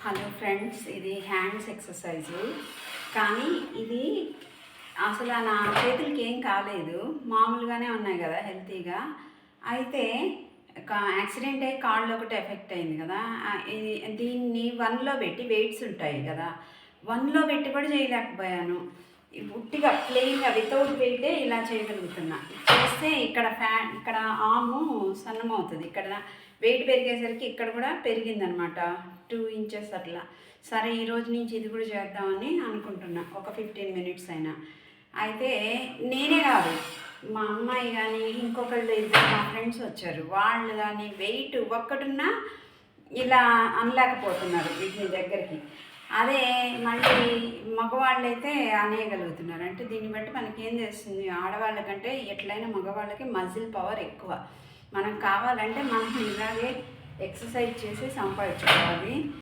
Hello friends, ఇది hands exercise. కానీ ఇది అసలు నా చేతులకి ఏం కాలేదు, మామూలుగానే ఉన్నాయి కదా హెల్తీగా. అయితే యాక్సిడెంట్ అయ్యి కాళ్ళు ఒకటి ఎఫెక్ట్ అయింది కదా. దీన్ని వన్లో పెట్టి వెయిట్స్ ఉంటాయి కదా, వన్లో పెట్టి కూడా చేయలేకపోయాను. ఉట్టిగా ప్లెయిన్గా వితౌట్ వెయిటే ఇలా చేయగలుగుతున్నా. చేస్తే ఇక్కడ ఆము సన్నమవుతుంది, ఇక్కడ వెయిట్ పెరిగేసరికి ఇక్కడ కూడా పెరిగిందనమాట, 2 ఇంచెస్ అట్లా. సరే, ఈరోజు నుంచి ఇది కూడా చేద్దామని అనుకుంటున్నా, ఒక 15 మినిట్స్ అయినా. అయితే నేనే కాదు, మా అమ్మాయి కానీ ఇంకొకళ్ళు ఇద్దరు మా ఫ్రెండ్స్ వచ్చారు, వాళ్ళు కానీ వెయిట్ ఒక్కటున్నా ఇలా అనలేకపోతున్నారు వీటిని దగ్గరికి. అదే మళ్ళీ మగవాళ్ళైతే అనేయగలుగుతున్నారు. అంటే దీన్ని బట్టి మనకేం చేస్తుంది, ఆడవాళ్ళకంటే ఎట్లయినా మగవాళ్ళకి మజిల్ పవర్ ఎక్కువ. మనకు కావాలంటే మనం ఇలాగే ఎక్సర్సైజ్ చేసి సంపాదించుకోవాలి.